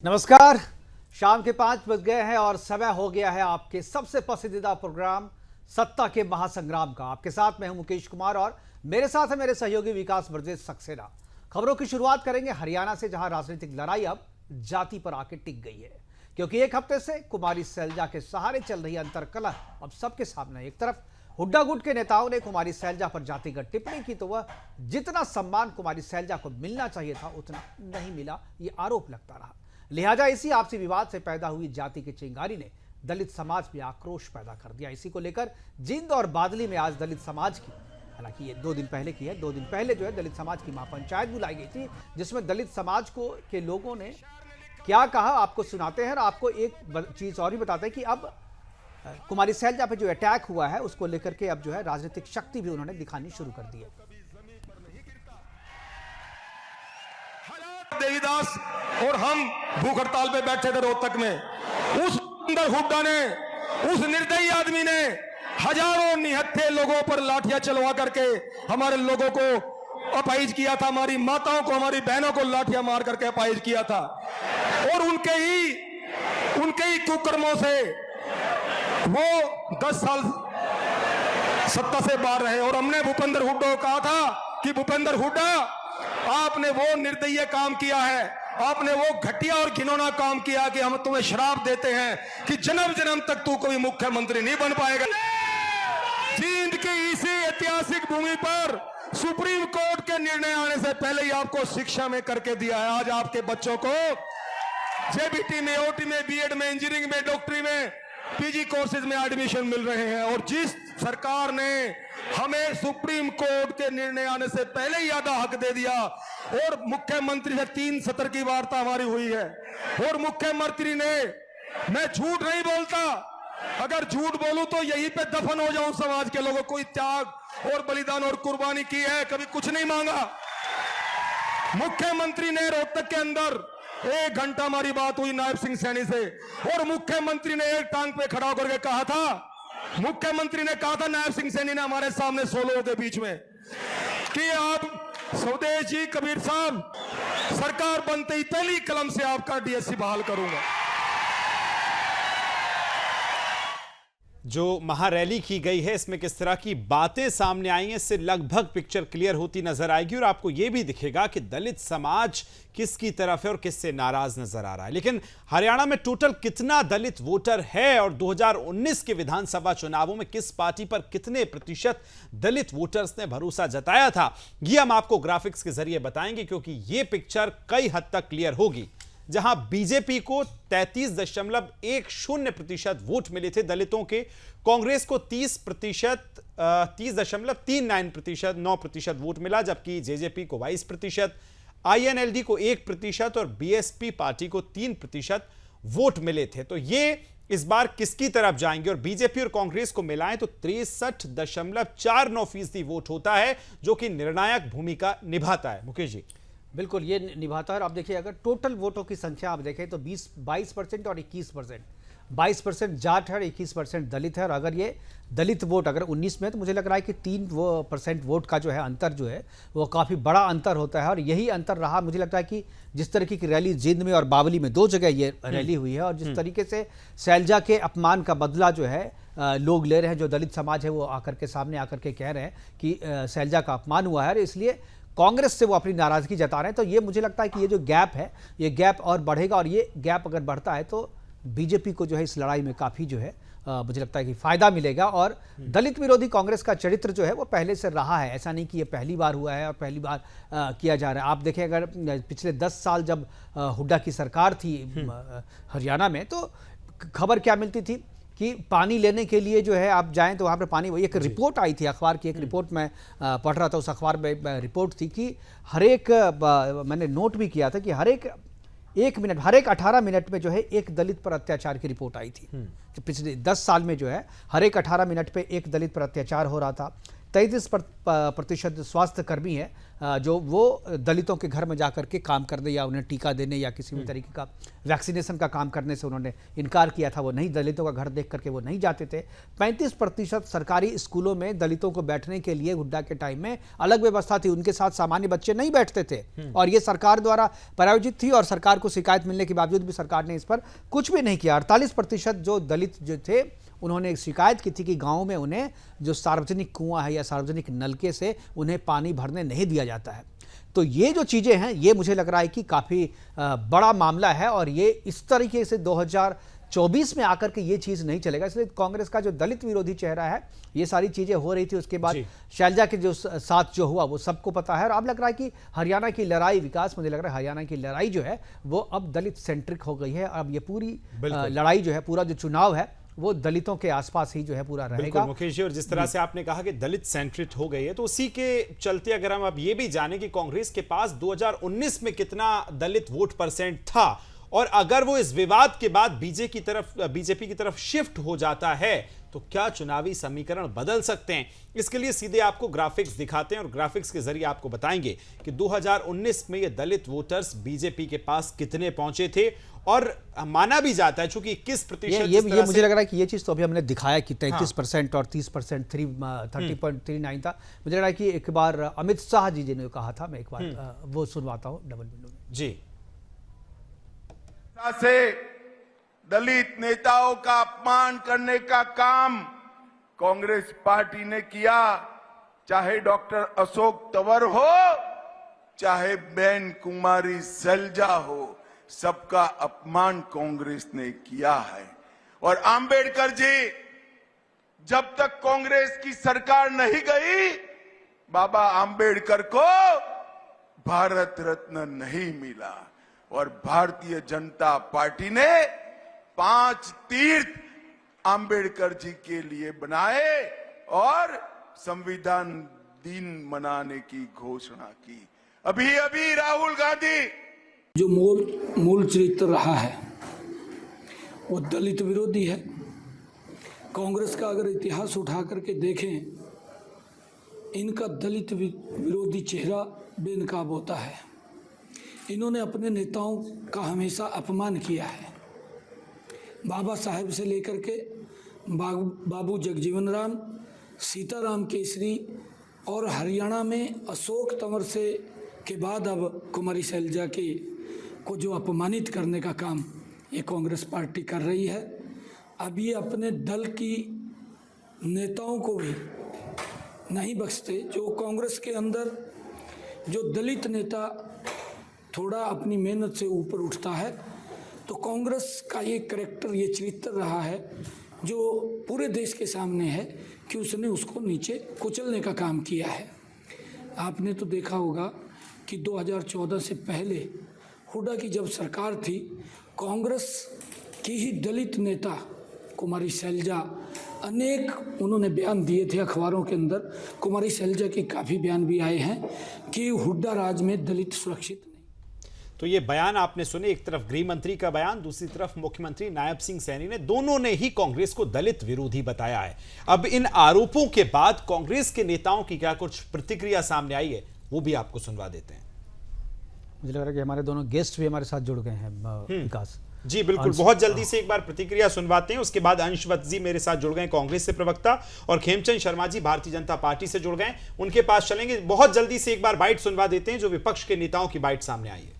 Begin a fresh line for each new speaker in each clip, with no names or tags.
नमस्कार। शाम के 5 बज गए हैं और समय हो गया है आपके सबसे पसंदीदा प्रोग्राम सत्ता के महासंग्राम का। आपके साथ मैं हूं मुकेश कुमार और मेरे साथ है मेरे सहयोगी विकास ब्रजेश सक्सेना। खबरों की शुरुआत करेंगे हरियाणा से, जहां राजनीतिक लड़ाई अब जाति पर आके टिक गई है, क्योंकि एक हफ्ते से कुमारी सैलजा के सहारे चल रही अंतरकलह अब सबके सामने। एक तरफ हुड्डा गुट के नेताओं ने कुमारी सैलजा पर जातिगत टिप्पणी की, तो वह जितना सम्मान कुमारी सैलजा को मिलना चाहिए था उतना नहीं मिला, ये आरोप लगता रहा। लिहाजा इसी आपसी विवाद से पैदा हुई जाति की चिंगारी ने दलित समाज में आक्रोश पैदा कर दिया। इसी को लेकर जींद और बादली में आज दलित समाज की, हालांकि ये 2 दिन पहले की है, 2 दिन पहले जो है दलित समाज की महापंचायत बुलाई गई थी, जिसमें दलित समाज को के लोगों ने क्या कहा आपको सुनाते हैं। और आपको एक चीज और भी बताते हैं कि अब कुमारी सैलजा पे जो अटैक हुआ है उसको लेकर के अब जो है राजनीतिक शक्ति भी उन्होंने दिखानी शुरू कर दी है।
देवीदास और हम भूख हड़ताल पे बैठे थे रोहतक में। उस अंदर हुड्डा ने, उस निर्दयी आदमी ने हजारों निहत्थे लोगों पर लाठियां चलवा करके हमारे लोगों को अपाहिज किया था, हमारी माताओं को, हमारी बहनों को लाठियां मार करके अपाहिज किया था। और उनके ही कुकर्मों से वो 10 साल सत्ता से बाहर रहे। और हमने भूपेंद्र हुड्डा को कहा था कि भूपेंद्र हुड्डा, आपने वो निर्दयी काम किया है, आपने वो घटिया और घिनौना काम किया कि हम तुम्हें श्राप देते हैं कि जन्म जन्म तक तू कोई मुख्यमंत्री नहीं बन पाएगा। जींद की इसी ऐतिहासिक भूमि पर सुप्रीम कोर्ट के निर्णय आने से पहले ही आपको शिक्षा में करके दिया है। आज आपके बच्चों को जेबीटी में, ओटी में, बीएड में, इंजीनियरिंग में, डॉक्टरी में, पीजी कोर्सेज में एडमिशन मिल रहे हैं। और जिस सरकार ने हमें सुप्रीम कोर्ट के निर्णय आने से पहले ही आधा हक दे दिया, और मुख्यमंत्री से 3 सत्र की वार्ता हमारी हुई है, और मुख्यमंत्री ने, मैं झूठ नहीं बोलता, अगर झूठ बोलूं तो यहीं पे दफन हो जाऊं, समाज के लोगों कोई त्याग और बलिदान और कुर्बानी की है, कभी कुछ नहीं मांगा। मुख्यमंत्री ने रोहतक के अंदर 1 घंटा हमारी बात हुई नायब सिंह सैनी से, और मुख्यमंत्री ने एक टांग पे खड़ा होकर के कहा था, मुख्यमंत्री ने कहा था नायब सिंह सैनी ने हमारे सामने 100 लोगों के बीच में, कि आप स्वदेश जी कबीर साहब, सरकार बनते ही पहली कलम से आपका डीएससी बहाल करूंगा।
जो महारैली की गई है इसमें किस तरह की बातें सामने आई हैं, इससे लगभग पिक्चर क्लियर होती नजर आएगी और आपको यह भी दिखेगा कि दलित समाज किसकी तरफ है और किससे नाराज नजर आ रहा है। लेकिन हरियाणा में टोटल कितना दलित वोटर है और 2019 के विधानसभा चुनावों में किस पार्टी पर कितने प्रतिशत दलित वोटर्स ने भरोसा जताया था, यह हम आपको ग्राफिक्स के जरिए बताएंगे, क्योंकि यह पिक्चर कई हद तक क्लियर होगी। जहां बीजेपी को 33.10% वोट मिले थे दलितों के, कांग्रेस को 30.39% वोट मिला, जबकि जेजेपी को 22%, आईएनएलडी को 1% और बीएसपी पार्टी को 3% वोट मिले थे। तो ये इस बार किसकी तरफ जाएंगे, और बीजेपी और कांग्रेस को मिलाएं तो 63.49% वोट होता है, जो कि निर्णायक भूमिका निभाता है। मुकेश जी।
बिल्कुल, ये निभाता है। और आप देखिए, अगर टोटल वोटों की संख्या आप देखें तो 22% और 21%, 22% जाट है और 21% दलित है। और अगर ये दलित वोट अगर 19 में, तो मुझे लग रहा है कि 3% वोट का जो है अंतर जो है वो काफ़ी बड़ा अंतर होता है। और यही अंतर रहा, मुझे लगता है कि जिस तरीके की रैली जींद में और बावली में 2 जगह ये रैली हुई है, और जिस तरीके से सैलजा के अपमान का बदला जो है लोग ले रहे हैं, जो दलित समाज है वो आकर के सामने आकर के कह रहे हैं कि सैलजा का अपमान हुआ है, और इसलिए कांग्रेस से वो अपनी नाराजगी जता रहे हैं। तो ये मुझे लगता है कि ये जो गैप है, ये गैप और बढ़ेगा, और ये गैप अगर बढ़ता है तो बीजेपी को जो है इस लड़ाई में काफ़ी जो है मुझे लगता है कि फायदा मिलेगा। और दलित विरोधी कांग्रेस का चरित्र जो है वो पहले से रहा है, ऐसा नहीं कि ये पहली बार हुआ है और पहली बार किया जा रहा है। आप देखें, अगर पिछले 10 साल जब हुड्डा की सरकार थी हरियाणा में, तो खबर क्या मिलती थी कि पानी लेने के लिए जो है आप जाएं तो वहाँ पर पानी, वही एक रिपोर्ट आई थी अखबार की, एक रिपोर्ट मैं पढ़ रहा था, उस अखबार में रिपोर्ट थी कि हर एक, मैंने नोट भी किया था कि हर एक 18 मिनट में जो है एक दलित पर अत्याचार की रिपोर्ट आई थी। जो पिछले 10 साल में जो है हर एक 18 मिनट पे एक दलित पर अत्याचार हो रहा था। 33% स्वास्थ्य कर्मी है जो वो दलितों के घर में जाकर के काम करने या उन्हें टीका देने या किसी भी तरीके का वैक्सीनेशन का काम करने से उन्होंने इनकार किया था। वो नहीं, दलितों का घर देख करके वो नहीं जाते थे। 35% सरकारी स्कूलों में दलितों को बैठने के लिए हुड्डा के टाइम में अलग व्यवस्था थी, उनके साथ सामान्य बच्चे नहीं बैठते थे और ये सरकार द्वारा प्रायोजित थी और सरकार को शिकायत मिलने के बावजूद भी सरकार ने इस पर कुछ भी नहीं किया। 48% जो दलित जो थे उन्होंने एक शिकायत की थी कि गांव में उन्हें जो सार्वजनिक कुआं है या सार्वजनिक नलके से उन्हें पानी भरने नहीं दिया जाता है। तो ये जो चीज़ें हैं ये मुझे लग रहा है कि काफ़ी बड़ा मामला है और ये इस तरीके से 2024 में आकर के ये चीज़ नहीं चलेगा। इसलिए कांग्रेस का जो दलित विरोधी चेहरा है, ये सारी चीज़ें हो रही थी, उसके बाद शैलजा के जो साथ जो हुआ वो सबको पता है। और अब लग रहा है कि हरियाणा की लड़ाई, विकास मुझे लग रहा है हरियाणा की लड़ाई जो है वो अब दलित सेंट्रिक हो गई है। अब ये पूरी लड़ाई जो है, पूरा जो चुनाव है वो दलितों के आसपास ही जो है पूरा रहेगा।
मुकेश जी, और जिस तरह से आपने कहा कि दलित सेंट्रिक हो गई है, तो उसी के चलते अगर हम अब ये भी जाने कि कांग्रेस के पास 2019 में कितना दलित वोट परसेंट था और अगर वो इस विवाद के बाद बीजेपी की तरफ शिफ्ट हो जाता है तो क्या चुनावी समीकरण बदल सकते हैं? इसके लिए सीधे आपको ग्राफिक्स दिखाते हैं और ग्राफिक्स के जरिए आपको बताएंगे कि 2019 में ये दलित वोटर्स बीजेपी के पास कितने पहुंचे थे। और माना भी जाता है चूंकि 21%
ये मुझे लग रहा है कि ये चीज तो अभी हमने दिखाया कि 33% और 30% 30.39 था। मुझे लग रहा है कि एक बार अमित शाह जी ने कहा था, मैं एक बार वो सुनवाता हूं डबल विंडो में।
जी,
से दलित नेताओं का अपमान करने का काम कांग्रेस पार्टी ने किया, चाहे डॉक्टर अशोक तंवर हो, चाहे बहन कुमारी सैलजा हो, सबका अपमान कांग्रेस ने किया है। और आंबेडकर जी, जब तक कांग्रेस की सरकार नहीं गई, बाबा आंबेडकर को भारत रत्न नहीं मिला और भारतीय जनता पार्टी ने 5 तीर्थ आंबेडकर जी के लिए बनाए और संविधान दिन मनाने की घोषणा की। अभी अभी राहुल गांधी
जो मूल चरित्र रहा है वो दलित विरोधी है। कांग्रेस का अगर इतिहास उठा करके देखें, इनका दलित विरोधी चेहरा बेनकाब होता है। इन्होंने अपने नेताओं का हमेशा अपमान किया है। बाबा साहेब से लेकर के बाबू जगजीवन राम, सीताराम केसरी और हरियाणा में अशोक तंवर से के बाद अब कुमारी सैलजा को जो अपमानित करने का काम ये कांग्रेस पार्टी कर रही है। अब ये अपने दल की नेताओं को भी नहीं बख्शते। जो कांग्रेस के अंदर जो दलित नेता थोड़ा अपनी मेहनत से ऊपर उठता है, तो कांग्रेस का ये करैक्टर, ये चरित्र रहा है जो पूरे देश के सामने है कि उसने उसको नीचे कुचलने का काम किया है। आपने तो देखा होगा कि 2014 से पहले हुड्डा की जब सरकार थी, कांग्रेस की ही दलित नेता कुमारी सैलजा, अनेक उन्होंने बयान दिए थे अखबारों के अंदर। कुमारी सैलजा के काफ़ी बयान भी आए हैं कि हुड्डा राज में दलित सुरक्षित नहीं।
तो ये बयान आपने सुने, एक तरफ गृह मंत्री का बयान, दूसरी तरफ मुख्यमंत्री नायब सिंह सैनी ने, दोनों ने ही कांग्रेस को दलित विरोधी बताया है। अब इन आरोपों के बाद कांग्रेस के नेताओं की क्या कुछ प्रतिक्रिया सामने आई है, वो भी आपको सुनवा देते हैं।
मुझे लग रहा है कि हमारे दोनों गेस्ट भी हमारे साथ जुड़ गए हैं, विकास
जी बिल्कुल, बहुत जल्दी से एक बार प्रतिक्रिया सुनवाते हैं। उसके बाद अंशवत जी मेरे साथ जुड़ गए कांग्रेस से प्रवक्ता, और खेमचंद शर्मा जी भारतीय जनता पार्टी से जुड़ गए, उनके पास चलेंगे। बहुत जल्दी से एक बार बाइट सुनवा देते हैं जो विपक्ष के नेताओं की बाइट सामने आई है।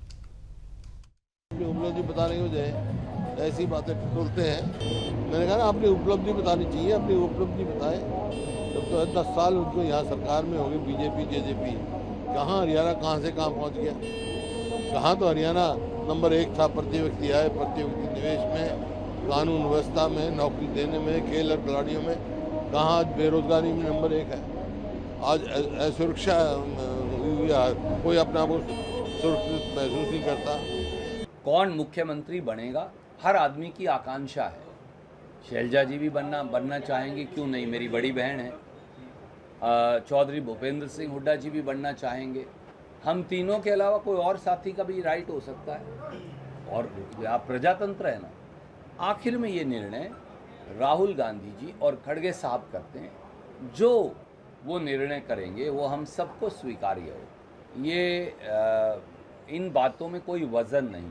अपनी उपलब्धि बताने की बजाय ऐसी बातें टटोलते हैं। मैंने कहा ना, अपनी उपलब्धि बतानी चाहिए, अपनी उपलब्धि बताएं। जब तो 10 साल उनको यहाँ सरकार में होगी बीजेपी जेजेपी, कहाँ हरियाणा कहाँ से कहाँ पहुँच गया। कहाँ तो हरियाणा नंबर 1 था प्रति व्यक्ति आय, प्रति व्यक्ति निवेश में, कानून व्यवस्था में, नौकरी देने में, खेल और खिलाड़ियों में। कहाँ आज बेरोजगारी में नंबर 1 है। आज असुरक्षा, कोई अपने आप को सुरक्षित महसूस नहीं करता।
कौन मुख्यमंत्री बनेगा, हर आदमी की आकांक्षा है। शैलजा जी भी बनना चाहेंगे, क्यों नहीं, मेरी बड़ी बहन है। चौधरी भूपेंद्र सिंह हुड्डा जी भी बनना चाहेंगे। हम तीनों के अलावा कोई और साथी का भी राइट हो सकता है, और आप प्रजातंत्र है ना। आखिर में ये निर्णय राहुल गांधी जी और खड़गे साहब करते हैं, जो वो निर्णय करेंगे, वो हम सबको स्वीकार्य हो। ये इन बातों में कोई वज़न नहीं।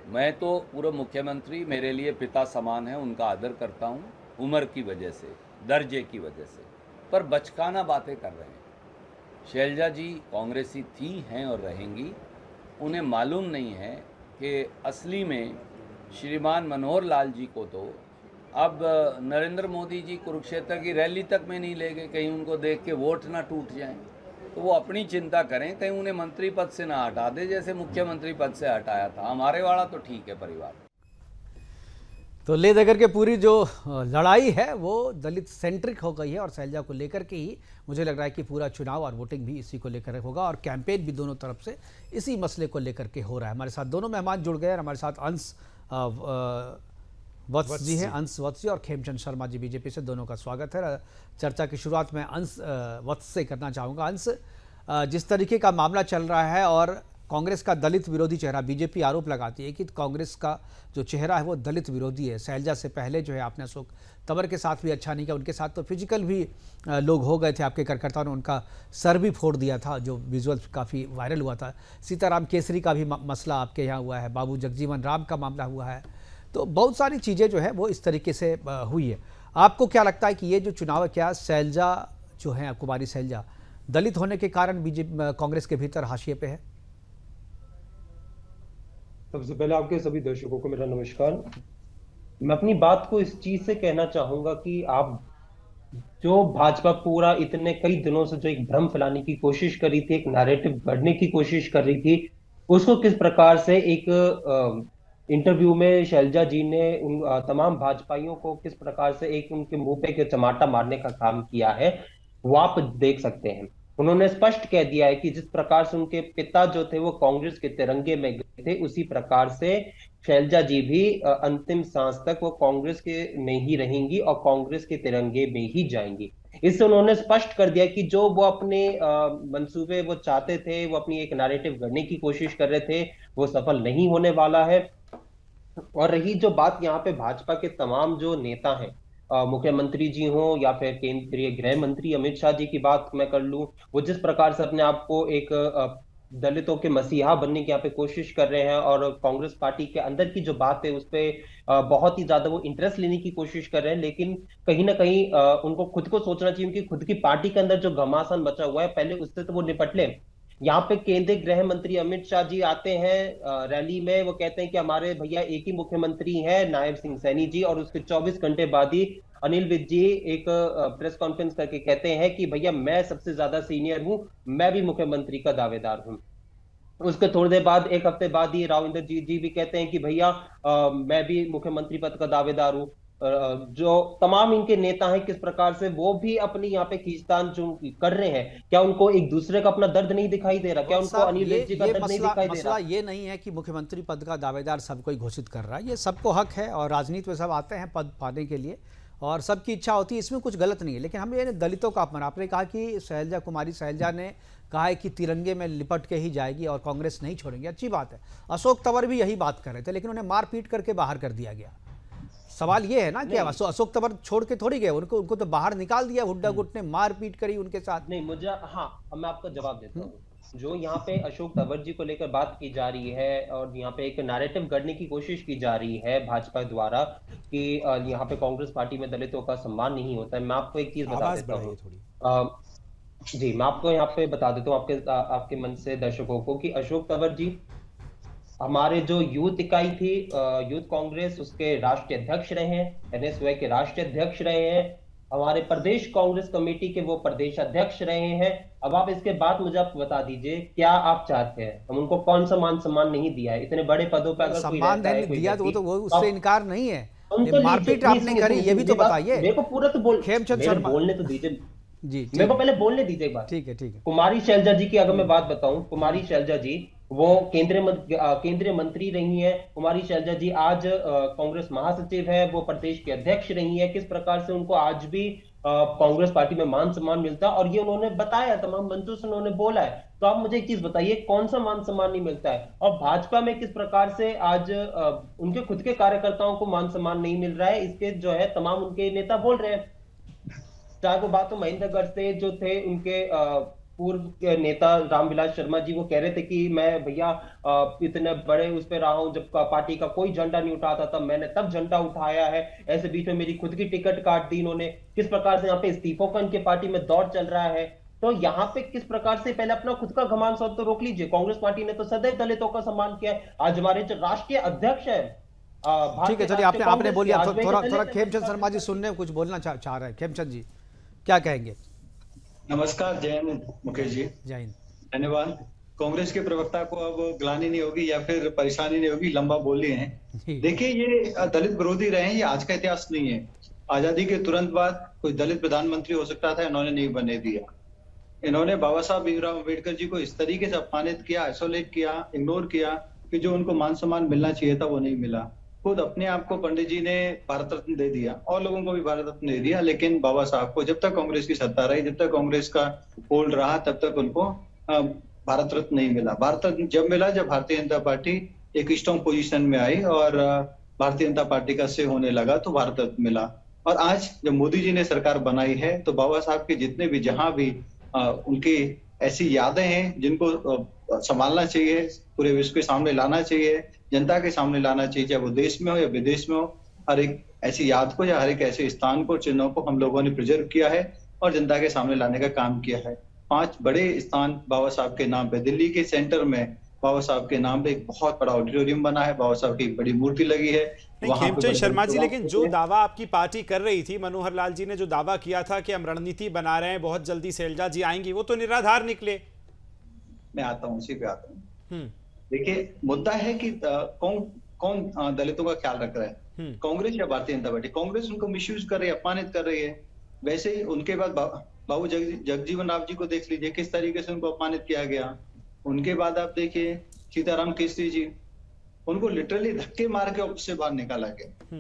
मैं तो पूर्व मुख्यमंत्री, मेरे लिए पिता समान है, उनका आदर करता हूँ, उम्र की वजह से, दर्जे की वजह से, पर बचकाना बातें कर रहे हैं। शैलजा जी कांग्रेसी थी, हैं और रहेंगी। उन्हें मालूम नहीं है कि असली में श्रीमान मनोहर लाल जी को तो अब नरेंद्र मोदी जी कुरुक्षेत्र की रैली तक में नहीं ले गए, कहीं उनको देख के वोट ना टूट जाएं। तो वो अपनी चिंता करें, कहीं उन्हें मंत्री पद से ना हटा दे जैसे मुख्यमंत्री पद से हटाया था। हमारे वाला तो ठीक है परिवार।
तो ले देकर के पूरी जो लड़ाई है वो दलित सेंट्रिक हो गई है और शैलजा को लेकर के ही मुझे लग रहा है कि पूरा चुनाव और वोटिंग भी इसी को लेकर होगा और कैंपेन भी दोनों तरफ से इसी मसले को लेकर के हो रहा है। हमारे साथ दोनों मेहमान जुड़ गए और हमारे साथ अंश वत्स जी हैं, अंश वत्स जी और खेमचंद शर्मा जी बीजेपी से, दोनों का स्वागत है। चर्चा की शुरुआत मैं अंश वत्स से करना चाहूँगा। अंश, जिस तरीके का मामला चल रहा है और कांग्रेस का दलित विरोधी चेहरा, बीजेपी आरोप लगाती है कि कांग्रेस का जो चेहरा है वो दलित विरोधी है। शैलजा से पहले जो है आपने अशोक तंवर के साथ भी अच्छा नहीं किया, उनके साथ तो फिजिकल भी लोग हो गए थे, आपके कार्यकर्ताओं ने उनका सर भी फोड़ दिया था, जो विजुअल काफ़ी वायरल हुआ था। सीताराम केसरी का भी मसला आपके यहाँ हुआ है, बाबू जगजीवन राम का मामला हुआ है, तो बहुत सारी चीज़ें जो है वो इस तरीके से हुई है। आपको क्या लगता है कि ये जो चुनाव है, क्या शैलजा जो है, कुमारी शैलजा, दलित होने के कारण बीजेपी कांग्रेस के भीतर हाशिए पे है?
सबसे पहले आपके सभी दर्शकों को मेरा नमस्कार। मैं अपनी बात को इस चीज से कहना चाहूंगा कि आप जो भाजपा पूरा इतने कई दिनों से जो एक भ्रम फैलाने की कोशिश कर रही थी, एक नैरेटिव गढ़ने की कोशिश कर रही थी, उसको किस प्रकार से एक इंटरव्यू में शैलजा जी ने उन तमाम भाजपाइयों को किस प्रकार से एक उनके मुंह पे एक चमाटा मारने का काम किया है, वो आप देख सकते हैं। उन्होंने स्पष्ट कह दिया है कि जिस प्रकार से उनके पिता जो थे वो कांग्रेस के तिरंगे में गए थे, उसी प्रकार से शैलजा जी भी अंतिम सांस तक वो कांग्रेस के में ही रहेंगी और कांग्रेस के तिरंगे में ही जाएंगी। इससे उन्होंने स्पष्ट कर दिया कि जो वो अपने मंसूबे वो चाहते थे, वो अपनी एक नैरेटिव गढ़ने की कोशिश कर रहे थे, वो सफल नहीं होने वाला है। और रही जो बात यहाँ पे भाजपा के तमाम जो नेता हैं, मुख्यमंत्री जी हो या फिर केंद्रीय गृह मंत्री अमित शाह जी की बात मैं कर लूं, वो जिस प्रकार से अपने आप को एक दलितों के मसीहा बनने की यहाँ पे कोशिश कर रहे हैं और कांग्रेस पार्टी के अंदर की जो बात है उस पर बहुत ही ज्यादा वो इंटरेस्ट लेने की कोशिश कर रहे हैं, लेकिन कहीं ना कहीं उनको खुद को सोचना चाहिए कि खुद की पार्टी के अंदर जो घमासान बचा हुआ है पहले उससे तो वो निपट ले। यहाँ पे केंद्रीय गृह मंत्री अमित शाह जी आते हैं रैली में, वो कहते हैं कि हमारे भैया एक ही मुख्यमंत्री हैं, नायब सिंह सैनी जी, और उसके 24 घंटे बाद ही अनिल विज जी एक प्रेस कॉन्फ्रेंस करके कहते हैं कि भैया मैं सबसे ज्यादा सीनियर हूं, मैं भी मुख्यमंत्री का दावेदार हूं। उसके थोड़ी देर बाद, एक हफ्ते बाद ही राव इंद्रजीत जी भी कहते हैं कि भैया मैं भी मुख्यमंत्री पद का दावेदार हूं। जो तमाम इनके नेता हैं किस प्रकार से वो भी अपनी यहाँ पे खींचतान जो कर रहे हैं, क्या उनको एक दूसरे का अपना दर्द नहीं दिखाई दे रहा? क्या उनको अनिल विज जी का दर्द नहीं दिखाई दे रहा?
ये नहीं है कि मुख्यमंत्री पद का दावेदार सब कोई घोषित कर रहा है, ये सबको हक है और राजनीति में सब आते हैं पद पाने के लिए और सबकी इच्छा होती है, इसमें कुछ गलत नहीं है। लेकिन हम ये दलितों का अपमान, आपने कहा कि शैलजा कुमारी शैलजा ने कहा है कि तिरंगे में लिपट के ही जाएगी और कांग्रेस नहीं छोड़ेंगे, अच्छी बात है। अशोक तंवर भी यही बात कर रहे थे, लेकिन उन्हें मार पीट करके बाहर कर दिया गया। सवाल ये है ना कि अशोक तंवर छोड़ के थोड़ी गए, उनको तो बाहर निकाल दिया, हुड्डा गुट ने मार पीट करी उनके साथ।
नहीं, मुझे हाँ, मैं आपका जवाब देता हूँ। जो यहाँ पे अशोक तंवर जी को लेकर बात की जा रही है और यहाँ पे एक नैरेटिव गढ़ने की कोशिश की जा रही है भाजपा द्वारा कि यहाँ पे कांग्रेस पार्टी में दलितों का सम्मान नहीं होता है, मैं आपको एक चीज बता देता हूँ। जी, मैं आपको यहाँ पे बता देता हूँ आपके मन से दर्शकों को कि अशोक तंवर जी हमारे जो यूथ इकाई थी, यूथ कांग्रेस, उसके राष्ट्रीय अध्यक्ष रहे हैं, एनएसयूआई के राष्ट्रीय अध्यक्ष रहे हैं, हमारे प्रदेश कांग्रेस कमेटी के वो प्रदेश अध्यक्ष रहे हैं। अब आप इसके बाद मुझे आप बता दीजिए क्या आप चाहते हैं, हम उनको कौन सा मान सम्मान नहीं दिया है? इतने बड़े पदों पर अगर
सम्मान दिया तो वो उससे इनकार नहीं है, मारपीट आपने करी ये भी तो बताइए।
मेरे को पूरा तो बोलने तो दीजिए
जी,
मेरे को पहले बोलने दीजिए एक बात।
ठीक है।
कुमारी शैलजा जी की अगर मैं बात बताऊं, कुमारी शैलजा जी वो केंद्रीय मंत्री रही हैं। कुमारी शैलजा जी आज कांग्रेस महासचिव है, वो प्रदेश के अध्यक्ष रही है। किस प्रकार से उनको आज भी कांग्रेस पार्टी में मान सम्मान मिलता है और ये उन्होंने बताया, तमाम मंचों से उन्होंने बोला है। तो आप मुझे एक चीज बताइए, कौन सा मान सम्मान नहीं मिलता है? और भाजपा में किस प्रकार से आज उनके खुद के कार्यकर्ताओं को मान सम्मान नहीं मिल रहा है, इसके जो है तमाम उनके नेता बोल रहे हैं। चाहे वो बात तो महेंद्रगढ़ से जो थे उनके पूर्व नेता रामविलास शर्मा जी, वो कह रहे थे कि मैं भैया इतने बड़े उस पे रहा हूं, जब पार्टी का कोई झंडा नहीं उठाता तब मैंने तब झंडा उठाया है, ऐसे बीच में मेरी खुद की टिकट काट दी इन्होंने। किस प्रकार से यहाँ पे इस्तीफों का इनके पार्टी में दौर चल रहा है। तो यहाँ पे किस प्रकार से, पहले अपना खुद का घमान सब तो रोक लीजिए, कांग्रेस पार्टी ने तो सदैव दलितों का सम्मान किया है। आज हमारे जो राष्ट्रीय अध्यक्ष है
ठीक है, चलिए आपने बोलिए, थोड़ा खेमचंद शर्मा जी सुनने कुछ बोलना चाह रहे हैं। खेमचंद जी क्या कहेंगे?
नमस्कार, जय हिंद मुकेश जी।
जय हिंद।
धन्यवाद। कांग्रेस के प्रवक्ता को अब ग्लानि नहीं होगी या फिर परेशानी नहीं होगी, लंबा बोल लिए हैं। देखिए, ये दलित विरोधी रहे हैं, ये आज का इतिहास नहीं है। आजादी के तुरंत बाद कोई दलित प्रधानमंत्री हो सकता था, इन्होंने नहीं बनने दिया। इन्होंने बाबा साहब भीमराव अम्बेडकर जी को इस तरीके से अपमानित किया, आइसोलेट किया, इग्नोर किया कि जो उनको मान सम्मान मिलना चाहिए था वो नहीं मिला। खुद अपने आप को पंडित जी ने भारत रत्न दे दिया और लोगों को भी भारत रत्न दे दिया, लेकिन बाबा साहब को जब तक कांग्रेस की सत्ता रही, जब तक कांग्रेस का होल्ड रहा, तब तक उनको भारत रत्न नहीं मिला। भारत रत्न जब मिला जब भारतीय जनता पार्टी एक स्ट्रॉन्ग पोजीशन में आई और भारतीय जनता पार्टी का से होने लगा तो भारत रत्न मिला। और आज जब मोदी जी ने सरकार बनाई है तो बाबा साहब के जितने भी जहां भी उनकी ऐसी यादें हैं जिनको संभालना चाहिए, पूरे विश्व के सामने लाना चाहिए, जनता के सामने लाना चाहिए, चाहे वो देश में हो या विदेश में हो। हर एक ऐसी याद को या हर एक ऐसे स्थान को, चिन्हों को हम लोगों ने प्रिजर्व किया है और जनता के सामने लाने का काम किया है। 5 बड़े स्थान बाबा साहब के नाम पे, दिल्ली के सेंटर में बाबा साहब के नाम पे एक बहुत बड़ा ऑडिटोरियम बना है, बाबा साहब की एक बड़ी मूर्ति लगी है।
खेमचंद शर्मा जी, लेकिन जो दावा आपकी पार्टी कर रही थी, मनोहर लाल जी ने जो दावा किया था कि हम रणनीति बना रहे हैं, बहुत जल्दी शैलजा जी आएंगी, वो तो निराधार निकले।
मैं आता हूँ, उसी पे आता हूँ। देखिए, मुद्दा है कि कौन दलितों का ख्याल रख रहा है, कांग्रेस या भारतीय जनता पार्टी? कांग्रेस उनको मिसयूज कर रही है, अपमानित कर रही है। वैसे ही उनके बाद बाबू जगजीवन राम जी को देख लीजिए, किस तरीके से उनको अपमानित किया गया। उनके बाद आप देखिए सीताराम केसरी जी, उनको लिटरली धक्के मार के ऑफिस से बाहर निकाला गया।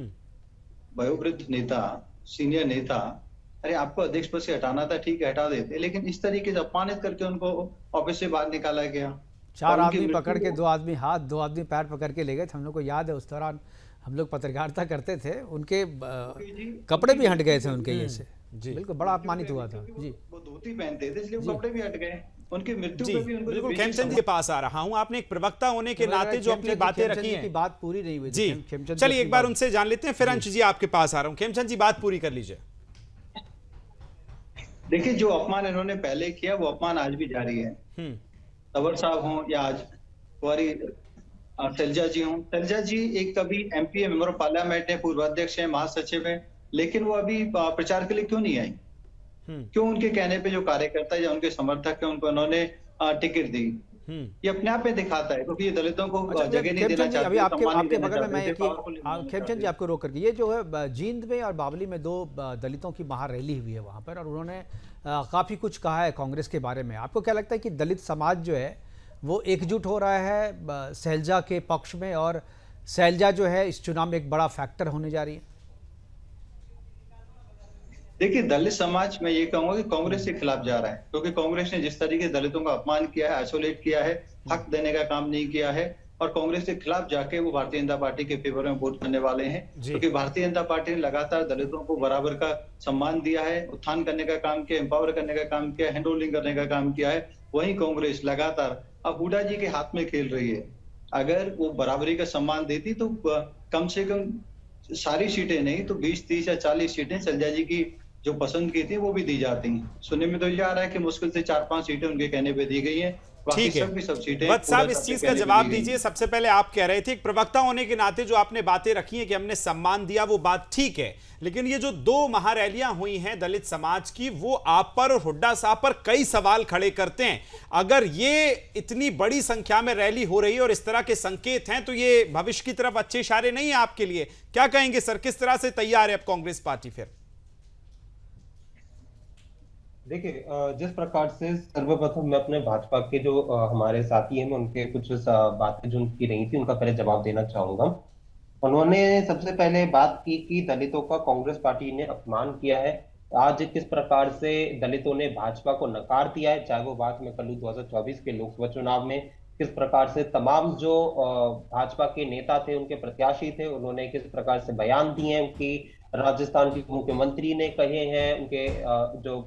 वयोवृद्ध नेता, सीनियर नेता, अरे आपको अध्यक्ष पद से हटाना था, ठीक है हटा देते, लेकिन इस तरीके से अपमानित करके उनको ऑफिस से बाहर निकाला गया।
4 आदमी पकड़ के, 2 आदमी हाथ 2 आदमी पैर पकड़ के ले गए थे। हम लोग को याद है, उस दौरान हम लोग पत्रकारिता करते थे, उनके कपड़े भी हट गए थे उनके ये से। जी बिल्कुल, बड़ा अपमानित हुआ था। जी,
वो धोती पहनते थे इसलिए कपड़े भी हट गए। उनकी मृत्यु पे भी उनको
बिल्कुल। खेमचंद जी के पास आ रहा हूं, आपने एक प्रवक्ता होने के नाते जो अपनी बातें रखी हैं,
बात पूरी नहीं हुई
जी, चलिए एक बार उनसे जान लेते हैं, फिर अंश जी आपके पास आ रहा हूं। खेमचंद जी, बात पूरी कर लीजिए।
देखिए, जो अपमान इन्होंने पहले किया वो अपमान आज भी जारी है। तंवर साहब हों या आज कुंवारी शैलजा जी हों। शैलजा जी एक कभी MP मेंबर ऑफ पार्लियामेंट है, पूर्वाध्यक्ष है, महासचिव है, लेकिन वो अभी प्रचार के लिए क्यों नहीं आई? क्यों उनके कहने पे जो कार्यकर्ता या उनके समर्थक है उनको उन्होंने टिकट दी? ये अपने आप में दिखाता है, क्योंकि ये दलितों को जगह नहीं देना चाहते।
अभी आपके बगल में मैं खेमचंद जी आपको रोक करके, ये जो है जींद में और बावली में 2 दलितों की महारैली हुई है वहाँ पर, और उन्होंने काफ़ी कुछ कहा है कांग्रेस के बारे में। आपको क्या लगता है कि दलित समाज जो है वो एकजुट हो रहा है शैलजा के पक्ष में, और शैलजा जो है इस चुनाव में एक बड़ा फैक्टर होने जा रही है?
देखिए, दलित समाज मैं ये कहूंगा कि कांग्रेस के खिलाफ जा रहा है, क्योंकि कांग्रेस ने जिस तरीके से दलितों का अपमान किया है, आइसोलेट किया है, हक देने का काम नहीं किया है, और कांग्रेस के खिलाफ जाके वो भारतीय जनता पार्टी के फेवर में वोट करने वाले हैं। क्योंकि भारतीय जनता पार्टी ने लगातार दलितों को बराबर का सम्मान दिया है, उत्थान करने का काम किया, एम्पावर करने का काम किया, हैंड होल्डिंग करने का काम किया है। वहीं कांग्रेस लगातार अब हुड्डा जी के हाथ में खेल रही है। अगर वो बराबरी का सम्मान देती तो कम से कम सारी सीटें नहीं तो 20, 30 या 40 सीटें शैलजा जी की जो पसंद की थी वो भी दी जाती हैं। सुनने में तो ये आ रहा है कि मुश्किल से 4-5 सीटें उनके कहने पे दी गई हैं।
ठीक है, वत्स साहब इस चीज का जवाब दीजिए। सबसे पहले आप कह रहे थे एक प्रवक्ता होने के नाते जो आपने बातें रखी हैं कि हमने सम्मान दिया, वो बात ठीक है, लेकिन ये जो 2 महारैलियां हुई हैं दलित समाज की, वो आप पर और हुड्डा साहब पर कई सवाल खड़े करते हैं। अगर ये इतनी बड़ी संख्या में रैली हो रही है और इस तरह के संकेत हैं, तो ये भविष्य की तरफ अच्छे इशारे नहीं है आपके लिए। क्या कहेंगे सर, किस तरह से तैयार है अब कांग्रेस पार्टी? फिर
देखिए, जिस प्रकार से सर्वप्रथम मैं अपने भाजपा के जो हमारे साथी हैं, मैं उनके कुछ बातें जो उनकी रही थी उनका पहले जवाब देना चाहूंगा। उन्होंने सबसे पहले बात की कि दलितों का कांग्रेस पार्टी ने अपमान किया है। आज किस प्रकार से दलितों ने भाजपा को नकार दिया है, चाहे वो बात में कल 2024 के लोकसभा चुनाव में किस प्रकार से तमाम जो भाजपा के नेता थे, उनके प्रत्याशी थे, उन्होंने किस प्रकार से बयान दिए हैं कि राजस्थान के मुख्यमंत्री ने कहे हैं, उनके जो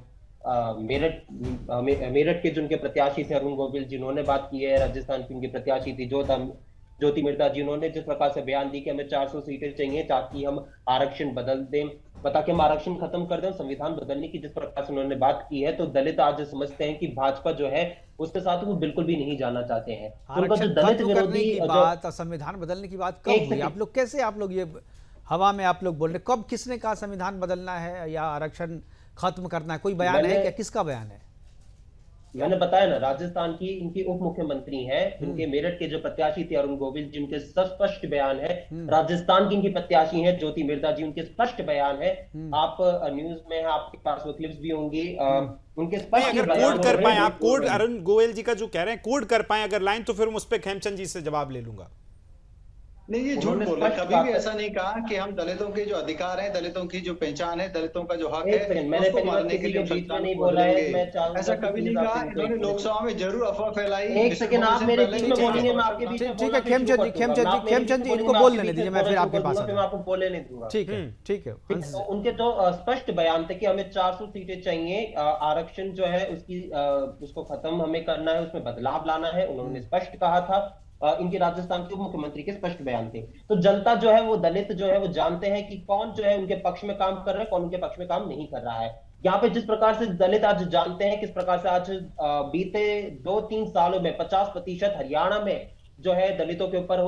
मेरठ के जो उनके प्रत्याशी थे अरुण गोविल जी, उन्होंने बात की है। राजस्थान की उनकी प्रत्याशी थी ज्योति मिर्धा जी, उन्होंने जिस प्रकार से बयान दी कि हमें 400 सीटें चाहिए ताकि हम आरक्षण बदल दें, ताकि हम आरक्षण खत्म कर दें, संविधान बदलने की जिस प्रकार से उन्होंने बात की है, तो दलित आज समझते हैं कि भाजपा जो है उसके साथ वो बिल्कुल भी नहीं जाना चाहते हैं। उनका जो दलित विरोधी
बात और संविधान बदलने की बात कब हुई? आप लोग कैसे, आप लोग ये हवा में आप लोग बोल रहे, कब किसने कहा संविधान बदलना है या आरक्षण खत्म करना है? कोई बयान है क्या? किसका बयान है?
मैंने बताया ना, राजस्थान की इनकी उप मुख्यमंत्री हैं, इनके मेरठ के जो प्रत्याशी थे अरुण गोविल जी, उनके स्पष्ट बयान है। राजस्थान की इनकी प्रत्याशी हैं ज्योति मिर्धा जी, उनके स्पष्ट बयान है। आप न्यूज में आपके पास वो क्लिप्स भी होंगी, उनके स्पष्ट
अगर कोड कर पाए आप, कोड अरुण गोविल जी का जो कह रहे हैं कोड कर पाए अगर लाइन, तो फिर उस पर खेमचंद जी से जवाब ले लूंगा।
नहीं, ये झूठ बोल रहे, कभी भी ऐसा नहीं कहा कि हम दलितों के जो अधिकार हैं, दलितों की जो पहचान है, दलितों का जो हक है,
मैंने
उसको मारने के लिए
नहीं बोला है। मैं चाहूंगा
ऐसा कभी नहीं कहा। इन्होंने लोकसभा में जरूर अफवाह फैलाई।
एक सेकंड आप मेरे बीच में बोलेंगे, मैं आपके बीच में।
ठीक है खेमचंद जी इनको बोलने दीजिए, मैं फिर आपके पास
मैं आपको बोलने नहीं दूंगा।
ठीक है।
उनके तो स्पष्ट बयान थे कि हमें 400 सीटें चाहिए, आरक्षण जो है उसको खत्म हमें करना है, उसमें बदलाव लाना है, उन्होंने स्पष्ट कहा था। इनके राजस्थान के उप मुख्यमंत्री के स्पष्ट बयान थे। तो जनता जो है वो, दलित जो है वो जानते हैं कि कौन जो है उनके पक्ष में काम कर रहा है, कौन उनके पक्ष में काम नहीं कर रहा है। यहाँ पे जिस प्रकार से दलित आज जानते हैं, किस प्रकार से आज बीते 2-3 सालों में 50% हरियाणा में जो है दलितों के ऊपर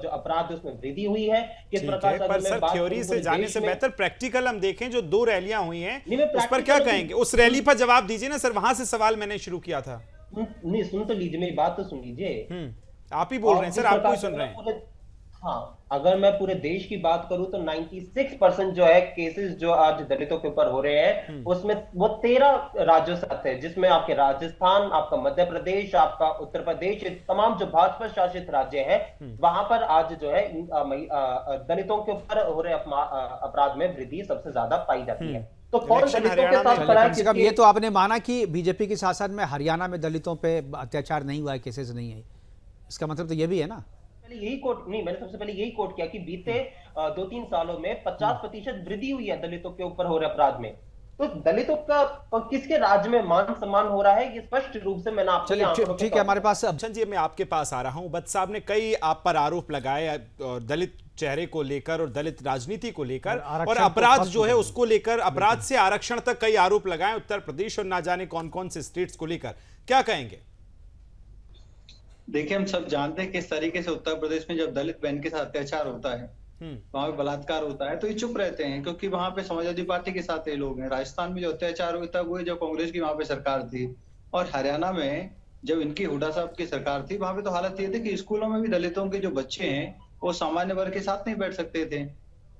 जो अपराध उसमें वृद्धि हुई है, किस प्रकार से।
पर सर थ्योरी से जाने से बेहतर प्रैक्टिकल हम देखें, जो 2 रैलियां हुई हैं उस पर क्या कहेंगे? उस रैली पर जवाब दीजिए ना सर, वहां से सवाल मैंने शुरू किया था।
नहीं, सुन तो लीजिए, मेरी बात तो सुन लीजिए।
आप ही बोल रहे हैं सर, आपको ही सुन रहे हैं।
हाँ, अगर मैं पूरे देश की बात करूं तो 96% जो है केसेस जो आज दलितों के ऊपर हो रहे हैं, उसमें वो 13 राज्यों से आते हैं, जिसमें आपके राजस्थान, आपका मध्य प्रदेश, आपका उत्तर प्रदेश, तमाम जो भाजपा शासित राज्य हैं, वहां पर आज जो है दलितों के ऊपर हो रहे अपराध में वृद्धि सबसे ज्यादा पाई जाती है। तो कौन दलितों के साथ खड़ा है?
ये तो आपने माना कि बीजेपी के शासन में हरियाणा में दलितों पे अत्याचार नहीं हुआ है, केसेस नहीं है, इसका मतलब तो ये भी है ना?
यही कोट नहीं, मैंने सबसे पहले यही कोट किया कि बीते 2-3 सालों में 50% वृद्धि हुई है दलितों के ऊपर हो रहे अपराध में। तो दलितों का किसके राज्य में मान सम्मान हो रहा है, ये स्पष्ट रूप से मैंने आपको।
ठीक है, हमारे पास
अब जी मैं आपके पास आ रहा हूं। बट साहब ने कई आप पर आरोप लगाए दलित चेहरे को लेकर और दलित राजनीति को लेकर, और अपराध जो है उसको लेकर, अपराध से आरक्षण तक कई आरोप लगाए उत्तर प्रदेश और ना जाने कौन कौन से स्टेट्स को लेकर, क्या कहेंगे?
देखिए, हम सब जानते हैं किस तरीके से उत्तर प्रदेश में जब दलित बहन के साथ अत्याचार होता है, वहां पे बलात्कार होता है, तो ये चुप रहते हैं क्योंकि वहां पे समाजवादी पार्टी के साथ ये लोग हैं। राजस्थान में जो अत्याचार हुआ था वो जब कांग्रेस की वहां पे सरकार थी, और हरियाणा में जब इनकी हुड्डा साहब की सरकार थी, वहां पे तो हालत ये थी कि स्कूलों में भी दलितों के जो बच्चे हैं वो सामान्य वर्ग के साथ नहीं बैठ सकते थे,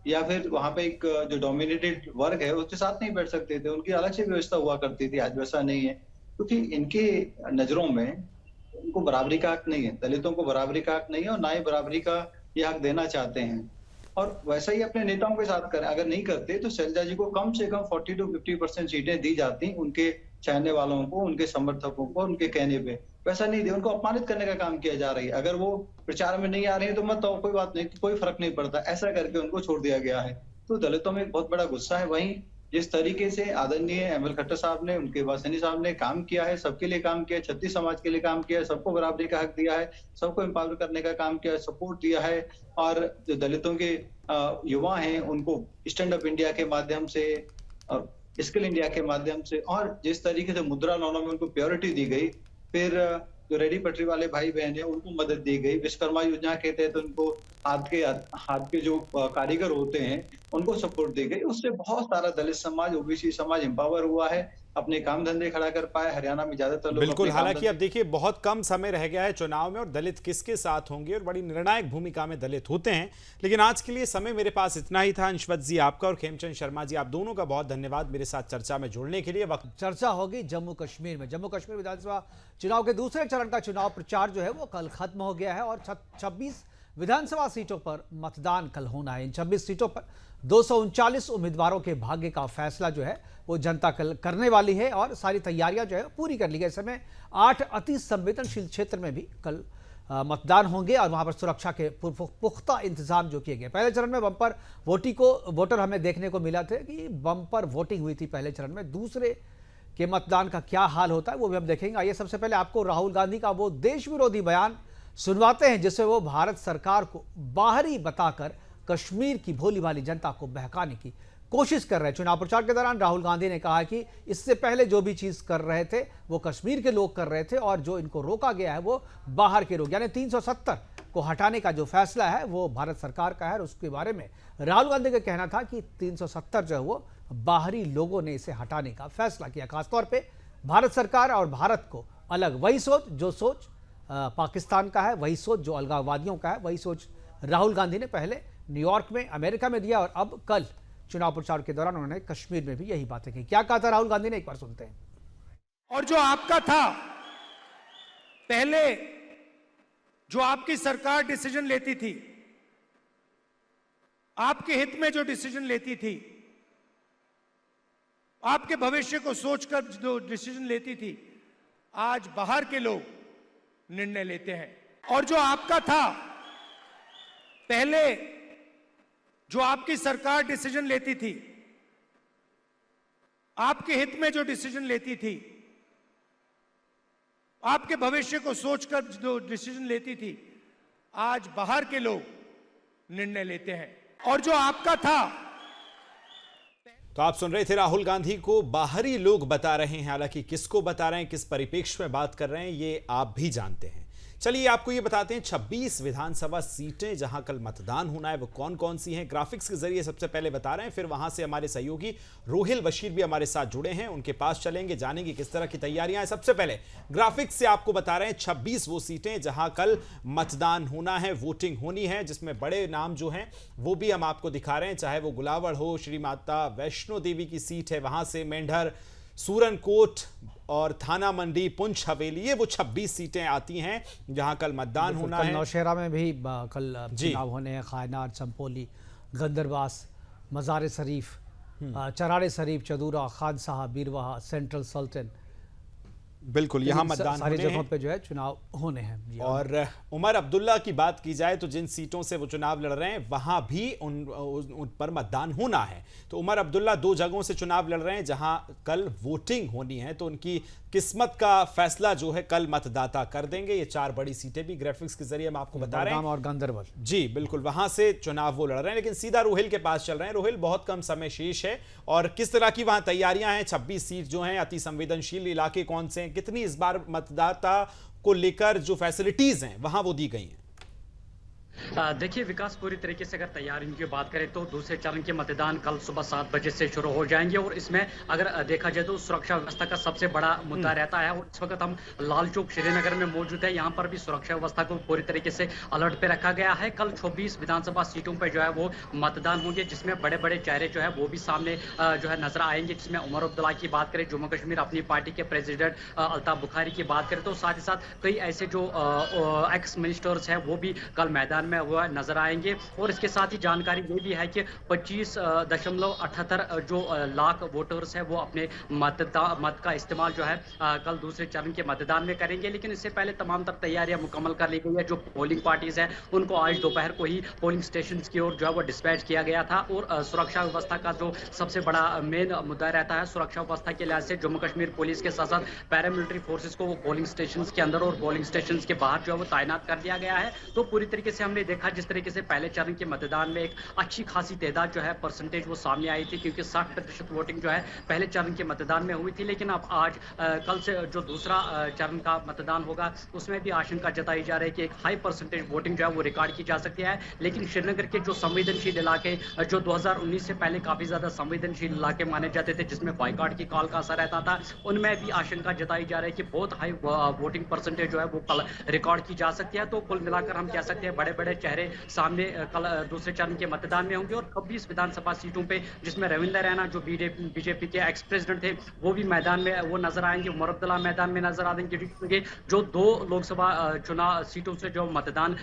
या फिर वहां पे एक जो डोमिनेटेड वर्ग है उसके साथ नहीं बैठ सकते थे, उनकी अलग से व्यवस्था हुआ करती थी। आज वैसा नहीं है, क्योंकि इनके नजरों में उनको बराबरी का हक नहीं है, दलितों को बराबरी का हक नहीं है, और ना ही बराबरी का ये हक देना चाहते हैं। और वैसा ही अपने नेताओं के साथ करें, अगर नहीं करते तो शैलजा जी को कम से कम 40-50% सीटें दी जाती उनके चाहने वालों को, उनके समर्थकों को, उनके कहने पे। वैसा नहीं दिया, उनको अपमानित करने का काम किया जा रहा है। अगर वो प्रचार में नहीं आ रहे हैं तो मत आओ, कोई बात नहीं, कोई फर्क नहीं पड़ता, ऐसा करके उनको छोड़ दिया गया है। तो दलितों में एक बहुत बड़ा गुस्सा है। वहीं जिस तरीके से आदरणीय एमएल खट्टर साहब ने, उनके वासनी साहब ने काम किया है, सबके लिए काम किया है, छत्तीय समाज के लिए काम किया है, सबको बराबरी का हक दिया है, सबको एम्पावर करने का काम किया है, सपोर्ट दिया है, और जो दलितों के युवा हैं उनको स्टैंड अप इंडिया के माध्यम से और स्किल इंडिया के माध्यम से, और जिस तरीके से मुद्रा लोनों में उनको प्योरिटी दी गई, फिर जो रेडी पटरी वाले भाई बहन है उनको मदद दी गई, विश्वकर्मा योजना के तहत उनको हाथ के जो कारीगर होते हैं उनको सपोर्ट दी गई। उससे बहुत सारा दलित समाज, ओबीसी समाज एम्पावर हुआ है, अपने काम धंधे खड़ा कर पाए। हरियाणा में ज्यादातर लोग
बिल्कुल, हालांकि अब देखिए बहुत कम समय रह गया है चुनाव में, और दलित किसके साथ होंगे और बड़ी निर्णायक भूमिका में दलित होते हैं। लेकिन आज के लिए समय मेरे पास इतना ही था। अंशवत जी आपका और खेमचंद शर्मा जी आप दोनों का बहुत धन्यवाद मेरे साथ चर्चा में जुड़ने के लिए। वक्त
चर्चा होगी जम्मू कश्मीर में। जम्मू कश्मीर विधानसभा चुनाव के दूसरे चरण का चुनाव प्रचार जो है वो कल खत्म हो गया है, और 26 विधानसभा सीटों पर मतदान कल होना है। इन 26 सीटों पर 239 उम्मीदवारों के भाग्य का फैसला जो है वो जनता कल करने वाली है, और सारी तैयारियां जो है पूरी कर ली गई। इस समय 8 अति संवेदनशील क्षेत्र में भी कल मतदान होंगे और वहां पर सुरक्षा के पुख्ता इंतजाम जो किए गए। पहले चरण में बम्पर वोटर हमें देखने को मिला थे कि बम्पर वोटिंग हुई थी पहले चरण में। दूसरे के मतदान का क्या हाल होता है वो भी हम देखेंगे। आइए सबसे पहले आपको राहुल गांधी का वो देश विरोधी बयान सुनवाते हैं जिससे वो भारत सरकार को बाहरी बताकर कश्मीर की भोली भाली जनता को बहकाने की कोशिश कर रहे हैं। चुनाव प्रचार के दौरान राहुल गांधी ने कहा कि इससे पहले जो भी चीज कर रहे थे वो कश्मीर के लोग कर रहे थे और जो इनको रोका गया है वो बाहर के लोग, यानी 370 को हटाने का जो फैसला है वो भारत सरकार का है। और उसके बारे में राहुल गांधी का कहना था कि 370 जो है वो बाहरी लोगों ने इसे हटाने का फैसला किया। खासतौर पर भारत सरकार और भारत को अलग, वही सोच जो सोच पाकिस्तान का है, वही सोच जो अलगाववादियों का है, वही सोच राहुल गांधी ने पहले न्यूयॉर्क में अमेरिका में दिया और अब कल चुनाव प्रचार के दौरान उन्होंने कश्मीर में भी यही बातें की। क्या कहा था राहुल गांधी ने, एक बार सुनते हैं।
और जो आपका था पहले, जो आपकी सरकार डिसीजन लेती थी, आपके हित में जो डिसीजन लेती थी, आपके भविष्य को सोचकर जो डिसीजन लेती थी, आज बाहर के लोग निर्णय लेते हैं। और जो आपका था पहले, जो आपकी सरकार डिसीजन लेती थी, आपके हित में जो डिसीजन लेती थी, आपके भविष्य को सोचकर जो डिसीजन लेती थी, आज बाहर के लोग निर्णय लेते हैं। और जो आपका था।
तो आप सुन रहे थे राहुल गांधी को बाहरी लोग बता रहे हैं। हालांकि किसको बता रहे हैं, किस परिप्रेक्ष्य में बात कर रहे हैं, ये आप भी जानते हैं। चलिए आपको ये बताते हैं 26 विधानसभा सीटें जहां कल मतदान होना है वो कौन कौन सी हैं, ग्राफिक्स के जरिए सबसे पहले बता रहे हैं। फिर वहां से हमारे सहयोगी रोहिल बशीर भी हमारे साथ जुड़े हैं, उनके पास चलेंगे, जानेंगे किस तरह की तैयारियां हैं। सबसे पहले ग्राफिक्स से आपको बता रहे हैं 26 वो सीटें जहां कल मतदान होना है, वोटिंग होनी है, जिसमें बड़े नाम जो हैं वो भी हम आपको दिखा रहे हैं। चाहे वो गुलावड़ हो, श्री माता वैष्णो देवी की सीट है, वहां से मेंढर, सूरनकोट और थाना मंडी, पुंछ हवेली, ये वो 26 सीटें आती हैं जहां कल मतदान होना है।
नौशहरा में भी कल चुनाव होने हैं। खायनार, चंपोली, गंदरबास, मज़ार शरीफ, चराड़े शरीफ, चदूरा, खान साहब, बीरवाहा, सेंट्रल सल्तन,
बिल्कुल यहाँ मतदान
सारी जगहों पे जो है चुनाव होने हैं।
और उमर अब्दुल्ला की बात की जाए तो जिन सीटों से वो चुनाव लड़ रहे हैं वहां भी उन पर मतदान होना है। तो उमर अब्दुल्ला 2 जगहों से चुनाव लड़ रहे हैं जहां कल वोटिंग होनी है। तो उनकी किस्मत का फैसला जो है कल मतदाता कर देंगे। ये 4 बड़ी सीटें भी ग्राफिक्स के जरिए हम आपको बता रहे हैं।
और गंदरबल,
जी बिल्कुल, वहां से चुनाव वो लड़ रहे हैं। लेकिन सीधा रोहिल के पास चल रहे हैं। रोहिल, बहुत कम समय शेष है और किस तरह की वहां तैयारियां हैं? 26 सीट जो हैं, अति संवेदनशील इलाके कौन से हैं, कितनी इस बार मतदाता को लेकर जो फैसिलिटीज हैं वहां वो दी गई हैं?
देखिए विकास, पूरी तरीके से अगर तैयारियों की बात करें तो दूसरे चरण के मतदान कल सुबह 7 बजे से शुरू हो जाएंगे। और इसमें अगर देखा जाए तो सुरक्षा व्यवस्था का सबसे बड़ा मुद्दा रहता है। और इस वक्त हम लाल चौक श्रीनगर में मौजूद है। यहाँ पर भी सुरक्षा व्यवस्था को पूरी तरीके से अलर्ट पे रखा गया है। कल 26 विधानसभा सीटों पर जो है वो मतदान होंगे, जिसमें बड़े बड़े चेहरे जो है वो भी सामने जो है नजर आएंगे। जिसमें उमर अब्दुल्ला की बात करें, जम्मू कश्मीर अपनी पार्टी के प्रेसिडेंट अल्ताफ बुखारी की बात करें, तो साथ ही साथ कई ऐसे जो एक्स मिनिस्टर्स हैं वो भी कल मैदान में हुआ नजर आएंगे। और इसके साथ ही जानकारी ये भी है कि 25.78 जो लाख वोटर्स हैं वो अपने मत का इस्तेमाल जो है कल दूसरे चरण के मतदान में करेंगे। लेकिन इससे पहले तमाम तर तैयारियां मुकम्मल कर ली गई है। जो पोलिंग पार्टीज हैं उनको आज दोपहर को ही पोलिंग स्टेशन की ओर जो है वो डिस्पैच किया गया था। और सुरक्षा व्यवस्था का जो सबसे बड़ा मेन मुद्दा रहता है, सुरक्षा व्यवस्था के लिहाज से जम्मू कश्मीर पुलिस के साथ साथ पैरामिलिट्री फोर्सेस को पोलिंग स्टेशन के अंदर और पोलिंग स्टेशन के बाहर जो है वो तैनात कर दिया गया है। तो पूरी तरीके से हमने देखा जिस तरीके से पहले चरण के मतदान में एक अच्छी खासी तादाद जो है परसेंटेज वो सामने आई थी, क्योंकि 60% वोटिंग जो है पहले चरण के मतदान में हुई थी। लेकिन अब आज कल से जो दूसरा चरण का मतदान होगा उसमें भी आशंका जताई जा रही है कि एक हाई परसेंटेज वोटिंग जो है वो रिकॉर्ड की जा सकती है। लेकिन श्रीनगर के जो संवेदनशील इलाके जो 2019 से पहले काफी ज्यादा संवेदनशील इलाके माने जाते थे, जिसमें बॉयकॉट की कॉल का असर रहता था, उनमें भी आशंका जताई जा रही है कि बहुत हाई वोटिंग परसेंटेज जो है वो कल रिकॉर्ड की जा सकती है। तो कुल मिलाकर हम कह सकते हैं बड़े बड़े चेहरे सामने कल दूसरे चरण के मतदान में होंगे। और 26 विधानसभा सीटों पे जिसमें रविंदर रैना जो बीजेपी के एक्स प्रेसिडेंट थे वो भी मैदान में वो नजर आएंगे। उमर अब्दुल्ला मैदान में नजर आएंगे, क्योंकि जो 2 लोकसभा चुनाव सीटों से जो मतदान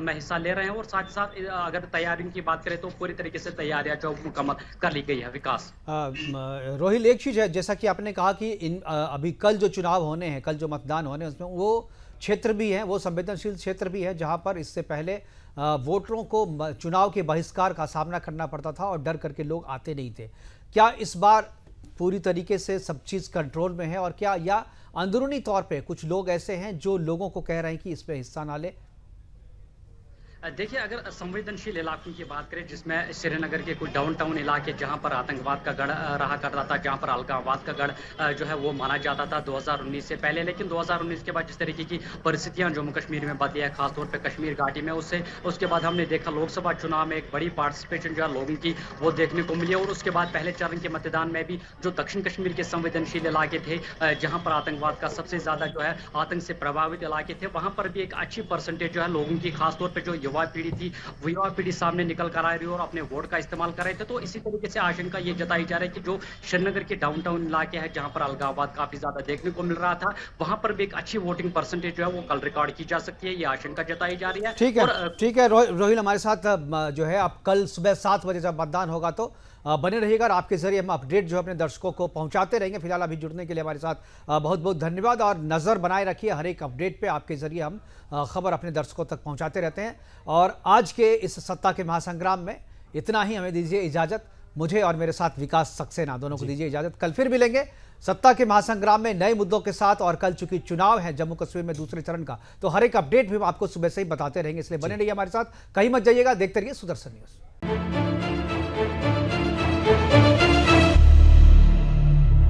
में हिस्सा ले रहे हैं। और साथ ही साथ अगर तैयारियों की बात करें तो पूरी तरीके से तैयारियां जो मुकम्मल कर ली गई है। विकास,
रोहिल, एक चीज है, जैसा कि आपने कहा कि अभी कल जो चुनाव होने हैं, कल जो मतदान होने हैं उसमें वो क्षेत्र भी हैं, वो संवेदनशील क्षेत्र भी है जहां पर इससे पहले वोटरों को चुनाव के बहिष्कार का सामना करना पड़ता था और डर करके लोग आते नहीं थे। क्या इस बार पूरी तरीके से सब चीज़ कंट्रोल में है, और क्या या अंदरूनी तौर पे कुछ लोग ऐसे हैं जो लोगों को कह रहे हैं कि इसमें हिस्सा ना ले?
देखिए, अगर संवेदनशील इलाकों की बात करें, जिसमें श्रीनगर के कुछ डाउनटाउन इलाके जहां पर आतंकवाद का गढ़ रहा करता था, जहां पर अलगाववाद का गढ़ जो है वो माना जाता था 2019 से पहले, लेकिन 2019 के बाद जिस तरीके की परिस्थितियां जम्मू कश्मीर में बदली है, खासतौर पर कश्मीर घाटी में, उसके बाद हमने देखा लोकसभा चुनाव में एक बड़ी पार्टिसिपेशन जो है लोगों की वो देखने को मिली। और उसके बाद पहले चरण के मतदान में भी जो दक्षिण कश्मीर के संवेदनशील इलाके थे, जहाँ पर आतंकवाद का सबसे ज़्यादा जो है आतंक से प्रभावित इलाके थे, वहाँ पर भी एक अच्छी परसेंटेज जो है लोगों की, खासतौर पर जो युवा पीढ़ी थी, वो युवा पीढ़ी सामने निकल कर आ रही और अपने वोट का इस्तेमाल कर रहे थे। तो इसी तरीके से आशंका ये जताई जा रही है कि जो श्रीनगर के डाउनटाउन इलाके हैं, जहां पर अलगाववाद काफी ज्यादा देखने को मिल रहा था, वहां पर भी एक अच्छी वोटिंग परसेंटेज जो है वो कल रिकॉर्ड की जा सकती है, ये आशंका जताई जा रही है।
ठीक है रोहिल हमारे साथ जो है, आप कल सुबह 7 बजे जब मतदान होगा तो बने रहिएगा और आपके जरिए हम अपडेट जो है अपने दर्शकों को पहुंचाते रहेंगे। फिलहाल अभी जुड़ने के लिए हमारे साथ बहुत बहुत धन्यवाद, और नज़र बनाए रखिए हर एक अपडेट पे। आपके जरिए हम खबर अपने दर्शकों तक पहुंचाते रहते हैं। और आज के इस सत्ता के महासंग्राम में इतना ही, हमें दीजिए इजाज़त, मुझे और मेरे साथ विकास सक्सेना दोनों को दीजिए इजाज़त। कल फिर मिलेंगे सत्ता के महासंग्राम में नए मुद्दों के साथ। और कल चूंकि चुनाव है जम्मू कश्मीर में दूसरे चरण का, तो हर एक अपडेट भी हम आपको सुबह से ही बताते रहेंगे, इसलिए बने रहिए हमारे साथ, कहीं मत जाइएगा, देखते रहिए सुदर्शन न्यूज़।